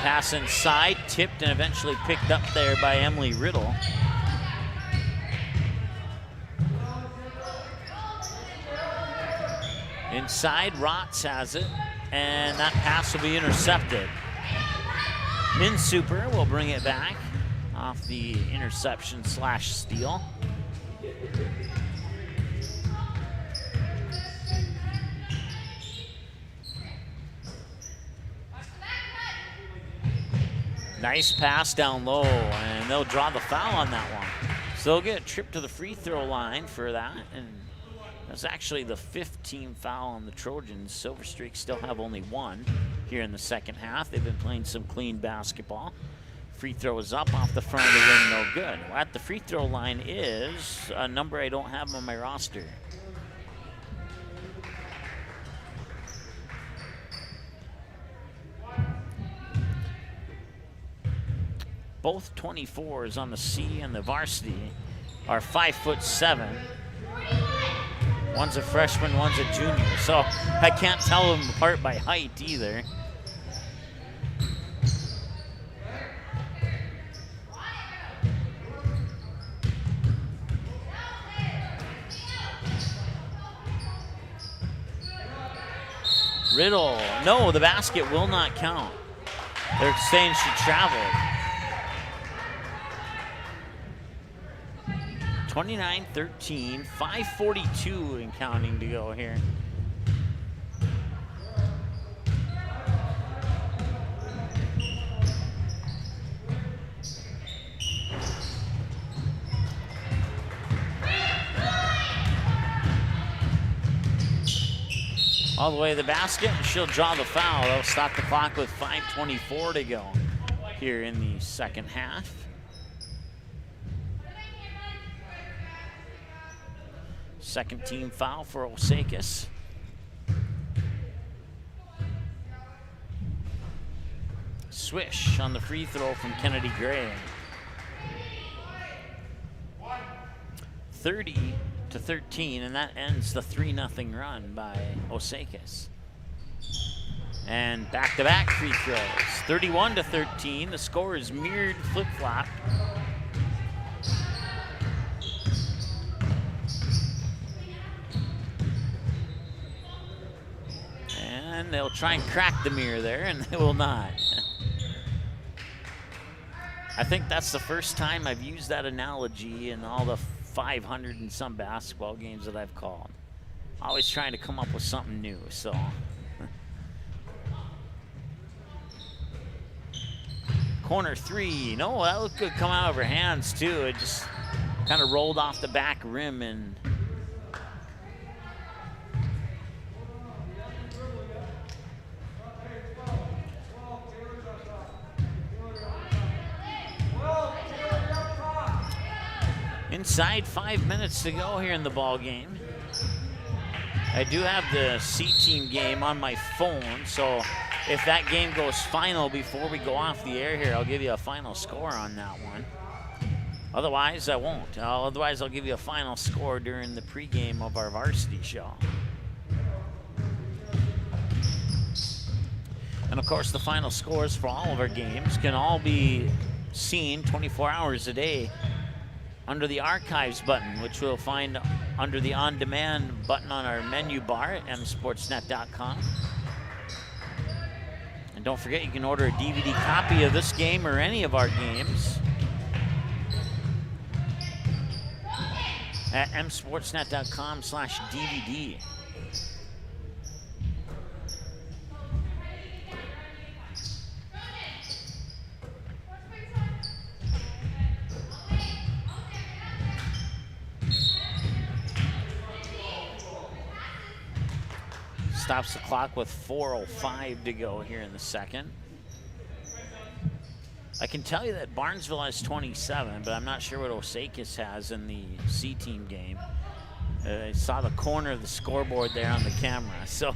Pass inside, tipped, and eventually picked up there by Emily Riddle. Inside, Rotz has it, and that pass will be intercepted. Minsuper will bring it back off the interception / steal. Nice pass down low, and they'll draw the foul on that one. So they'll get a trip to the free throw line for that, and That's actually the 5th team foul on the Trojans. Silver Streaks still have only 1 here in the second half. They've been playing some clean basketball. Free throw is up off the front of the rim, no good. At the free throw line is a number I don't have on my roster. Both 24s on the C and the varsity are 5'7". One's a freshman, one's a junior, so I can't tell them apart by height either. Riddle, no, the basket will not count. They're saying she traveled. 29-13, 5:42 and counting to go here. All the way to the basket, and she'll draw the foul. They'll stop the clock with 5:24 to go here in the second half. Second team foul for Osakis. Swish on the free throw from Kennedy Gray. 30-13, and that ends the 3-0 run by Osakis. And back-to-back free throws. 31-13, the score is mirrored flip-flop. And they'll try and crack the mirror there, and they will not. I think that's the first time I've used that analogy in all the 500 and some basketball games that I've called. Always trying to come up with something new, so. Corner 3, no, that looked good come out of her hands too. It just kind of rolled off the back rim and inside 5 minutes to go here in the ball game. I do have the C team game on my phone, so if that game goes final before we go off the air here, I'll give you a final score on that one. Otherwise, I won't. Otherwise, I'll give you a final score during the pregame of our varsity show. And of course, the final scores for all of our games can all be seen 24 hours a day under the archives button, which we'll find under the on-demand button on our menu bar at msportsnet.com. And don't forget, you can order a DVD copy of this game or any of our games at msportsnet.com/DVD. Stops the clock with 4:05 to go here in the second. I can tell you that Barnesville has 27, but I'm not sure what Osakis has in the C team game. I saw the corner of the scoreboard there on the camera, so.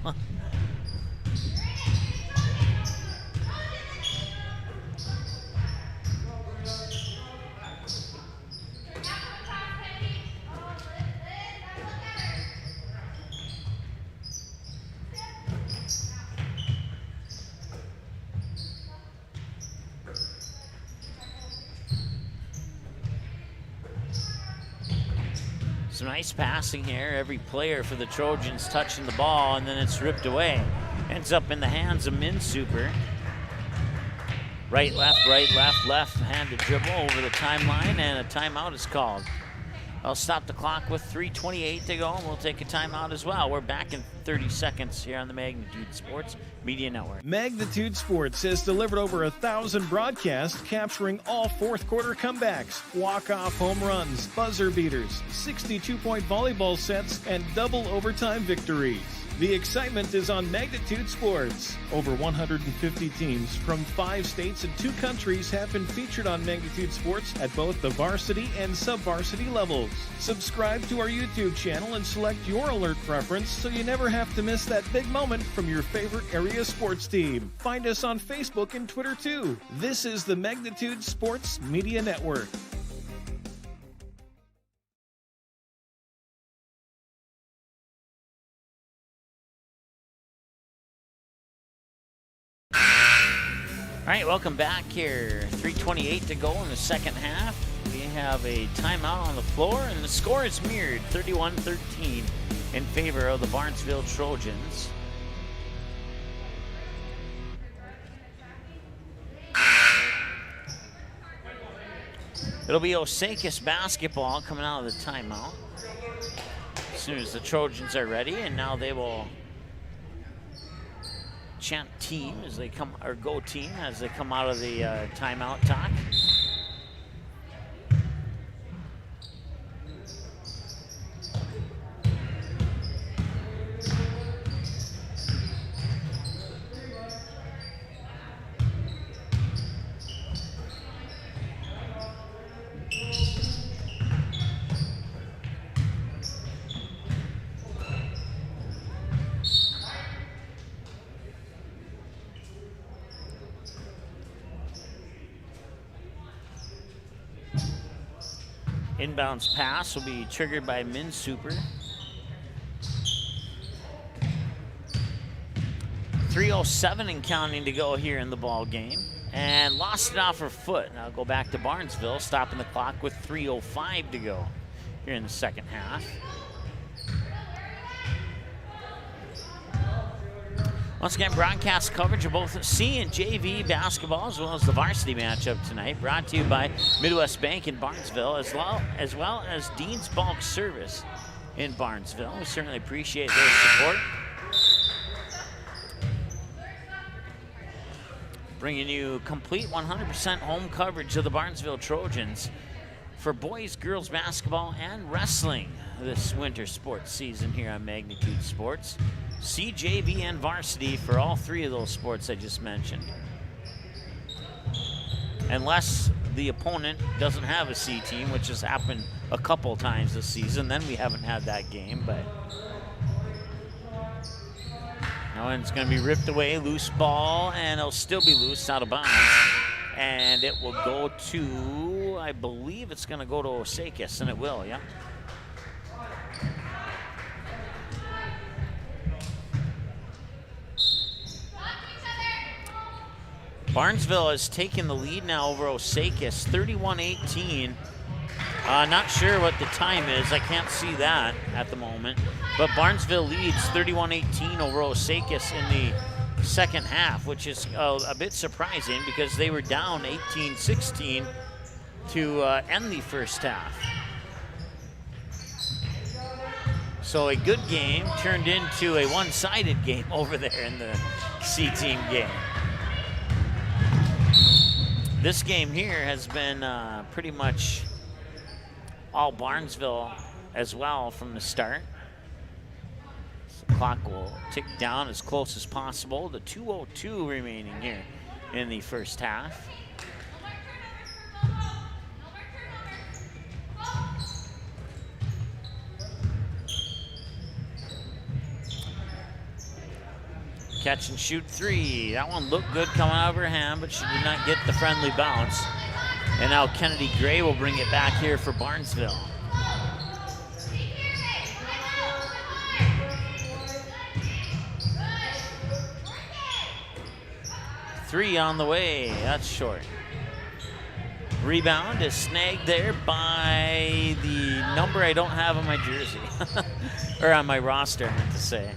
Some nice passing here. Every player for the Trojans touching the ball, and then it's ripped away. Ends up in the hands of Minsuper. Right, left, right, left, left. Hand to dribble over the timeline, and a timeout is called. I'll stop the clock with 3:28 to go, and we'll take a timeout as well. We're back in 30 seconds here on the Magnitude Sports Media Network. Magnitude Sports has delivered over 1,000 broadcasts capturing all fourth quarter comebacks, walk-off home runs, buzzer beaters, 62-point volleyball sets, and double overtime victories. The excitement is on Magnitude Sports. Over 150 teams from 5 states and 2 countries have been featured on Magnitude Sports at both the varsity and sub-varsity levels. Subscribe to our YouTube channel and select your alert preference so you never have to miss that big moment from your favorite area sports team. Find us on Facebook and Twitter too. This is the Magnitude Sports Media Network. All right, welcome back here. 3:28 to go in the second half. We have a timeout on the floor, and the score is mirrored 31-13 in favor of the Barnesville Trojans. It'll be Osakis basketball coming out of the timeout as soon as the Trojans are ready, and now they will chant team as they come, or go team as they come out of the timeout talk. Inbounds pass will be triggered by Min Super. 3:07 and counting to go here in the ball game. And lost it off her foot. Now go back to Barnesville, stopping the clock with 3:05 to go here in the second half. Once again, broadcast coverage of both C and JV basketball, as well as the varsity matchup tonight, brought to you by Midwest Bank in Barnesville, as well as Dean's Bulk Service in Barnesville. We certainly appreciate their support. Bringing you complete 100% home coverage of the Barnesville Trojans for boys, girls basketball, and wrestling this winter sports season here on Magnitude Sports. CJV and varsity for all 3 of those sports I just mentioned. Unless the opponent doesn't have a C team, which has happened a couple times this season, then we haven't had that game, but now it's going to be ripped away, loose ball, and it'll still be loose, out of bounds. And it will go to, I believe it's going to go to Osakis, and it will, yeah. Barnesville has taken the lead now over Osakis, 31-18. Not sure what the time is. I can't see that at the moment. But Barnesville leads 31-18 over Osakis in the second half, which is a bit surprising because they were down 18-16 to end the first half. So a good game turned into a one-sided game over there in the C-team game. This game here has been pretty much all Barnesville as well from the start. So the clock will tick down as close as possible. The 2:02 remaining here in the first half. Catch and shoot 3. That one looked good coming out of her hand, but she did not get the friendly bounce. And now Kennedy Gray will bring it back here for Barnesville. Three on the way. That's short. Rebound is snagged there by the number I don't have on my jersey. Or on my roster, I meant to say.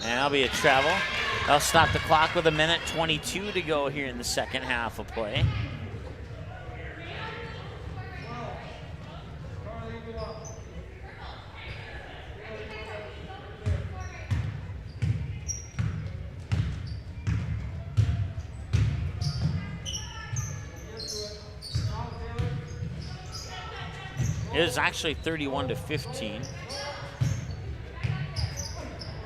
And that'll be a travel. They'll stop the clock with 1:22 to go here in the second half of play. It is actually 31-15.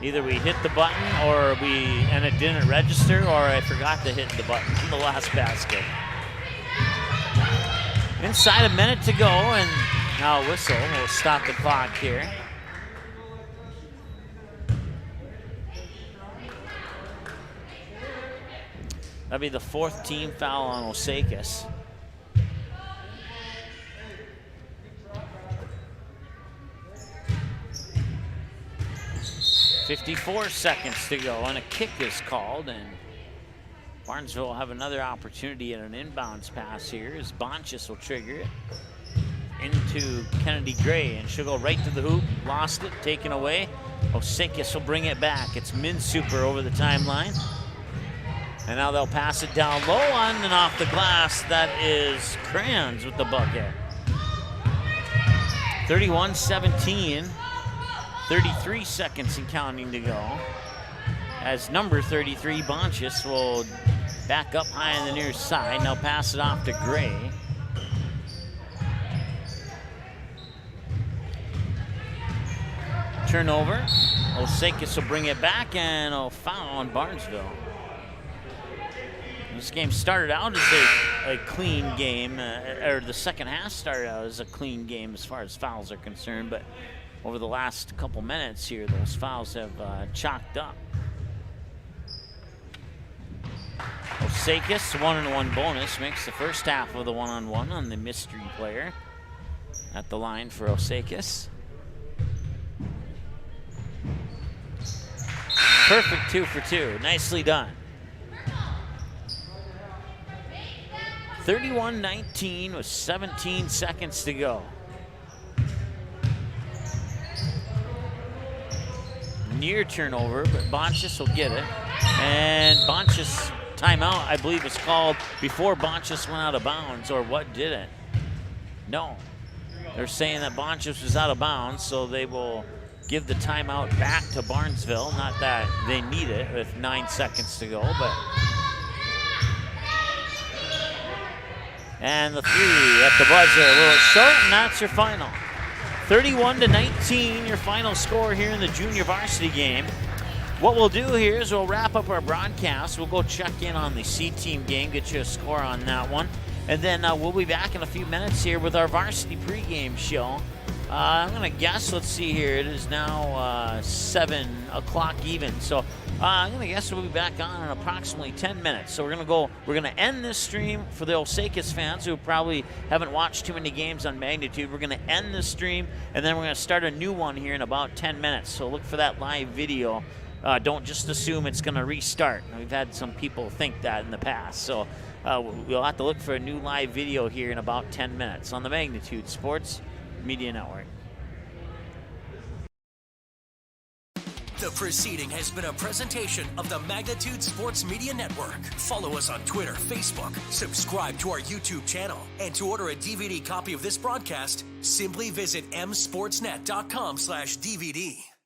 Either we hit the button and it didn't register, or I forgot to hit the button in the last basket. Inside a minute to go, and now a whistle will stop the clock here. That'll be the 4th team foul on Osakis. 54 seconds to go, and a kick is called, and Barnesville will have another opportunity at an inbounds pass here as Bonchis will trigger it into Kennedy Gray, and she'll go right to the hoop. Lost it, taken away. Osakis will bring it back. It's Minsuper over the timeline. And now they'll pass it down low on and off the glass. That is Crayons with the bucket. 31-17. 33 seconds and counting to go. As number 33, Bonchis, will back up high on the near side. Now pass it off to Gray. Turnover. Osakis will bring it back, and a foul on Barnesville. This game started out as a clean game, or the second half started out as a clean game as far as fouls are concerned, but over the last couple minutes here, those fouls have chalked up. Osakis, 1-on-1 bonus, makes the first half of the 1-on-1 on the mystery player at the line for Osakis. Perfect 2 for 2, nicely done. 31-19 with 17 seconds to go. Near turnover, but Bonchis will get it. And Bonchis, timeout, I believe, is called before Bonchis went out of bounds, or what did it? No. They're saying that Bonchis was out of bounds, so they will give the timeout back to Barnesville. Not that they need it with 9 seconds to go, but. And the 3 at the buzzer, a little short, and that's your final. 31-19, your final score here in the junior varsity game. What we'll do here is we'll wrap up our broadcast. We'll go check in on the C-team game, get you a score on that one. And then we'll be back in a few minutes here with our varsity pregame show. I'm going to guess, let's see here, it is now 7 o'clock even. So I'm going to guess we'll be back on in approximately 10 minutes. So we're going to end this stream for the Osakis fans who probably haven't watched too many games on Magnitude. We're going to end this stream, and then we're going to start a new one here in about 10 minutes. So look for that live video. Don't just assume it's going to restart. We've had some people think that in the past. So we'll have to look for a new live video here in about 10 minutes on the Magnitude Sports Media Network. The proceeding has been a presentation of the Magnitude Sports Media Network. Follow us on Twitter, Facebook, subscribe to our YouTube channel, and to order a DVD copy of this broadcast, simply visit msportsnet.com/DVD.